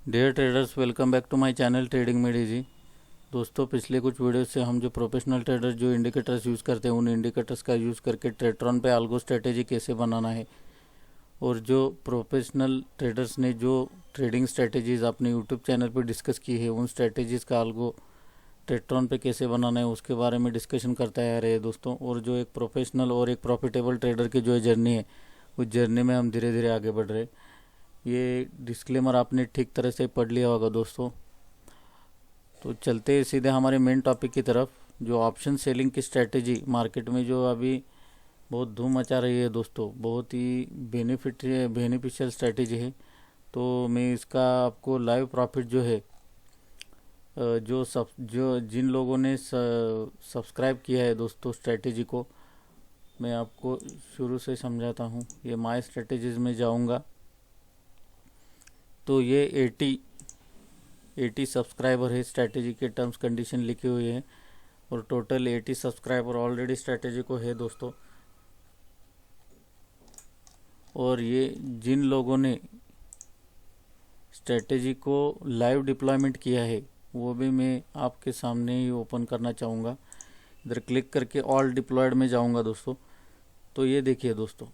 Dear traders, welcome back to my channel trading made easy. दोस्तों, पिछले कुछ video से हम जो प्रोफेशनल ट्रेडर जो इंडिकेटर्स यूज़ करते हैं उन इंडिकेटर्स का यूज़ करके ट्रेटरॉन पे आल्गो स्ट्रेटेजी कैसे बनाना है, और जो प्रोफेशनल ट्रेडर्स ने जो ट्रेडिंग स्ट्रेटेजीज़ अपने यूट्यूब चैनल पर डिस्कस की है उन स्ट्रेटेजीज़ का आल्गो ट्रेटरॉन पे कैसे बनाना है उसके बारे में डिस्कशन करते आ रहे हैं दोस्तों। और जो एक प्रोफेशनल और एक प्रॉफिटेबल ट्रेडर की जो जर्नी है उस जर्नी में हम धीरे धीरे आगे बढ़ रहे हैं। ये डिस्क्लेमर आपने ठीक तरह से पढ़ लिया होगा दोस्तों। तो चलते हैं सीधे हमारे मेन टॉपिक की तरफ, जो ऑप्शन सेलिंग की स्ट्रेटेजी मार्केट में जो अभी बहुत धूम मचा रही है दोस्तों, बहुत ही बेनिफिशियल स्ट्रेटेजी है। तो मैं इसका आपको लाइव प्रॉफिट जो है, जो जिन लोगों ने सब्सक्राइब किया है दोस्तों स्ट्रेटेजी को, मैं आपको शुरू से समझाता हूँ। ये माय स्ट्रेटेजीज में जाऊँगा तो ये 80 सब्सक्राइबर है, स्ट्रैटेजी के टर्म्स कंडीशन लिखे हुए हैं, और टोटल 80 सब्सक्राइबर ऑलरेडी स्ट्रैटेजी को है दोस्तों। और ये जिन लोगों ने स्ट्रैटेजी को लाइव डिप्लॉयमेंट किया है वो भी मैं आपके सामने ही ओपन करना चाहूँगा। इधर क्लिक करके ऑल डिप्लॉयड में जाऊँगा दोस्तों। तो ये देखिए दोस्तों,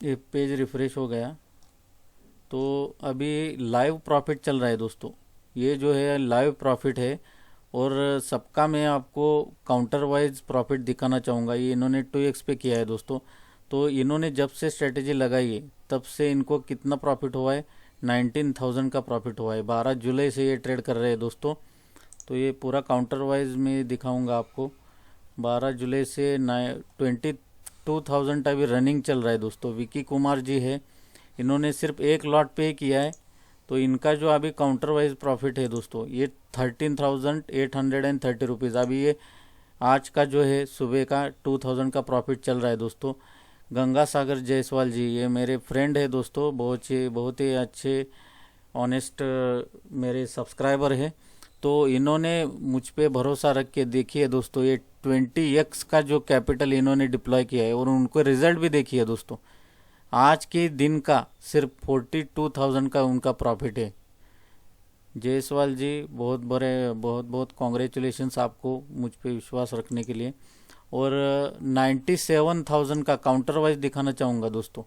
ये पेज रिफ्रेश हो गया। तो अभी लाइव प्रॉफिट चल रहा है दोस्तों, ये जो है लाइव प्रॉफिट है, और सबका मैं आपको काउंटर वाइज प्रॉफिट दिखाना चाहूँगा। ये इन्होंने 2x पे किया है दोस्तों। तो इन्होंने जब से स्ट्रेटेजी लगाई है तब से इनको कितना प्रॉफिट हुआ है, 19,000 का प्रॉफिट हुआ है। 12 जुलाई से ये ट्रेड कर रहे हैं दोस्तों। तो ये पूरा काउंटर वाइज में दिखाऊँगा आपको। 12 जुलाई से 22,000 अभी रनिंग चल रहा है दोस्तों। विकी कुमार जी है, इन्होंने सिर्फ एक लॉट पे किया है। तो इनका जो अभी काउंटर वाइज प्रॉफिट है दोस्तों, ये 13,830 रुपीज़। अभी ये आज का जो है सुबह का 2,000 का प्रॉफिट चल रहा है दोस्तों। गंगा सागर जायसवाल जी, ये मेरे फ्रेंड है दोस्तों, बहुत ही अच्छे ऑनेस्ट मेरे सब्सक्राइबर है। तो इन्होंने मुझ पे भरोसा रख के, देखिए दोस्तों, ये 20x का जो कैपिटल इन्होंने डिप्लॉय किया है और उनको रिजल्ट भी देखिए दोस्तों। आज के दिन का सिर्फ 42,000 का उनका प्रॉफिट है। जायसवाल जी, बहुत कॉन्ग्रेचुलेशंस आपको मुझ पे विश्वास रखने के लिए। और 97,000 का काउंटर वाइज दिखाना चाहूँगा दोस्तों।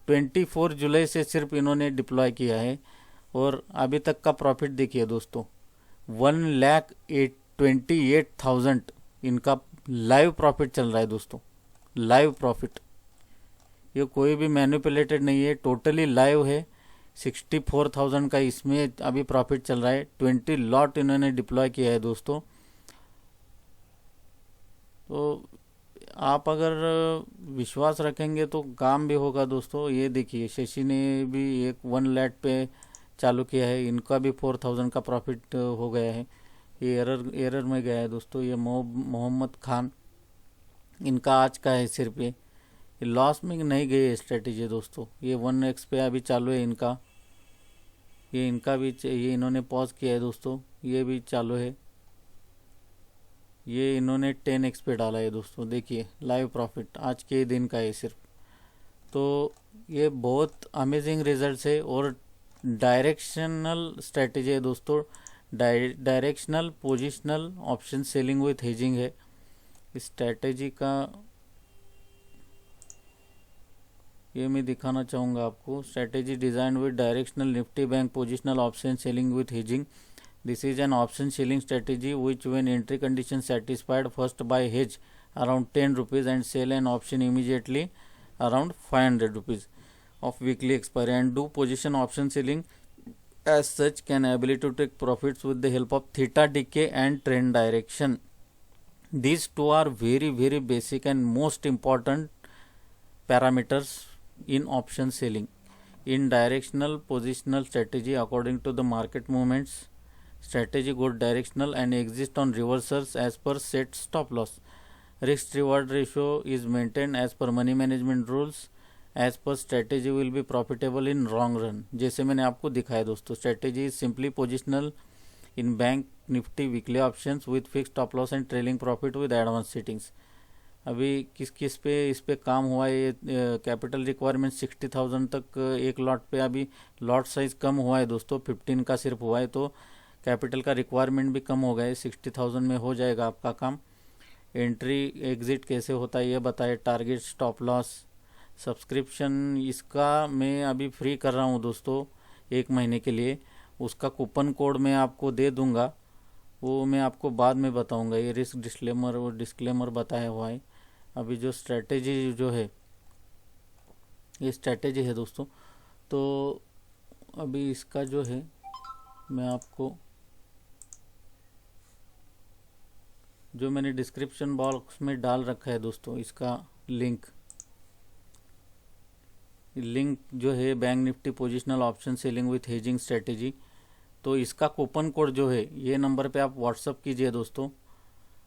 24 जुलाई से सिर्फ इन्होंने डिप्लॉय किया है, और अभी तक का प्रॉफिट देखिए दोस्तों, 1,28,000 इनका लाइव प्रॉफिट चल रहा है दोस्तों। लाइव प्रॉफिट, ये कोई भी मैनिपुलेटेड नहीं है, टोटली लाइव है। 64,000 का इसमें अभी प्रॉफिट चल रहा है। 20 लॉट इन्होंने डिप्लॉय किया है दोस्तों। तो आप अगर विश्वास रखेंगे तो काम भी होगा दोस्तों। ये देखिए, शशि ने भी एक 1 लाख पे चालू किया है, इनका भी 4,000 का प्रॉफिट हो गया है। ये एरर में गया है दोस्तों। ये मोहम्मद खान, इनका आज का है सिर्फ, ये लॉस में नहीं गई स्ट्रेटेजी दोस्तों। ये 1x पे अभी चालू है इनका। ये इनका भी ये इन्होंने पॉज किया है दोस्तों, ये भी चालू है। ये इन्होंने 10x पे डाला है दोस्तों। देखिए लाइव प्रॉफिट आज के दिन का है सिर्फ। तो ये बहुत अमेजिंग रिजल्ट्स है, और डायरेक्शनल स्ट्रेटेजी है दोस्तों। Directional positional option selling with hedging है इस स्ट्रेटेजी का। ये मैं दिखाना चाहूँगा आपको। Strategy design with directional Nifty bank positional option selling with hedging. This is an option selling strategy which when entry condition satisfied first buy hedge around 10 rupees and sell an option immediately around 500 rupees of weekly expiry, and do position option selling as such can ability to take profits with the help of theta decay and trend direction. These two are very basic and most important parameters in option selling. In directional positional strategy, according to the market movements, strategy goes directional and exist on reversals as per set stop loss. Risk reward ratio is maintained as per money management rules. As per strategy will be profitable in long run. जैसे मैंने आपको दिखाया दोस्तों, strategy is simply positional in bank nifty weekly options with fixed stop loss and trailing profit with advanced settings. अभी किस किस पे इस पे काम हुआ है। ये कैपिटल रिक्वायरमेंट 60,000 तक एक लॉट पे, अभी लॉट साइज कम हुआ है दोस्तों, 15 का सिर्फ हुआ है, तो कैपिटल का रिक्वायरमेंट भी कम हो गया है। 60,000 में हो जाएगा आपका काम। एंट्री एग्ज़िट कैसे होता है ये बताए। टारगेट, स्टॉप लॉस, सब्सक्रिप्शन इसका मैं अभी फ्री कर रहा हूँ दोस्तों 1 महीने के लिए। उसका कूपन कोड मैं आपको दे दूँगा, वो मैं आपको बाद में बताऊँगा। ये रिस्क डिस्क्लेमर और डिस्क्लेमर बताया हुआ है। अभी जो स्ट्रेटेजी जो है, ये स्ट्रेटेजी है दोस्तों। तो अभी इसका जो है मैं आपको, जो मैंने डिस्क्रिप्शन बॉक्स में डाल रखा है दोस्तों, इसका लिंक जो है, bank Nifty positional option selling with hedging strategy. तो इसका कूपन कोड जो है ये नंबर पे आप व्हाट्सअप कीजिए दोस्तों।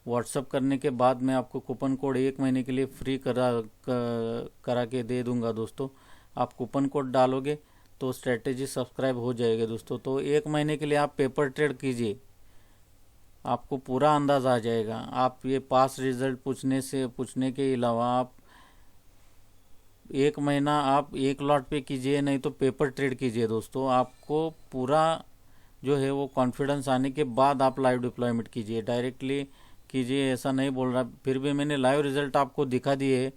व्हाट्सअप करने के बाद मैं आपको कूपन कोड 1 महीने के लिए फ्री करा के दे दूंगा दोस्तों। आप कूपन कोड डालोगे तो स्ट्रेटेजी सब्सक्राइब हो जाएगी दोस्तों। तो 1 महीने के लिए आप पेपर ट्रेड कीजिए, आपको पूरा अंदाज़ आ जाएगा। आप ये पास रिजल्ट पूछने के अलावा आप 1 महीना आप एक लॉट पे कीजिए, नहीं तो पेपर ट्रेड कीजिए दोस्तों। आपको पूरा जो है वो कॉन्फिडेंस आने के बाद आप लाइव डिप्लॉयमेंट कीजिए, डायरेक्टली कीजिए ऐसा नहीं बोल रहा। फिर भी मैंने लाइव रिजल्ट आपको दिखा दिए।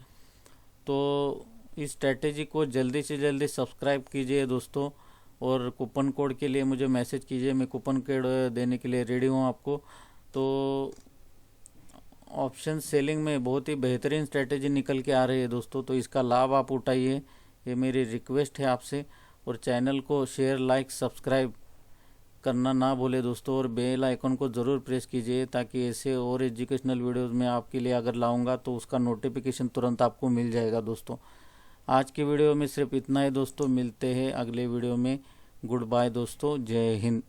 तो इस स्ट्रेटेजी को जल्दी से जल्दी सब्सक्राइब कीजिए दोस्तों, और कूपन कोड के लिए मुझे मैसेज कीजिए, मैं कूपन कोड देने के लिए रेडी हूँ आपको। तो ऑप्शन सेलिंग में बहुत ही बेहतरीन स्ट्रेटेजी निकल के आ रही है दोस्तों, तो इसका लाभ आप उठाइए, ये मेरी रिक्वेस्ट है आपसे। और चैनल को शेयर, लाइक, सब्सक्राइब करना ना भूले दोस्तों, और बेल आइकन को ज़रूर प्रेस कीजिए, ताकि ऐसे और एजुकेशनल वीडियोस में आपके लिए अगर लाऊंगा तो उसका नोटिफिकेशन तुरंत आपको मिल जाएगा दोस्तों। आज की वीडियो में सिर्फ इतना ही दोस्तों, मिलते हैं अगले वीडियो में। गुड बाय दोस्तों, जय हिंद।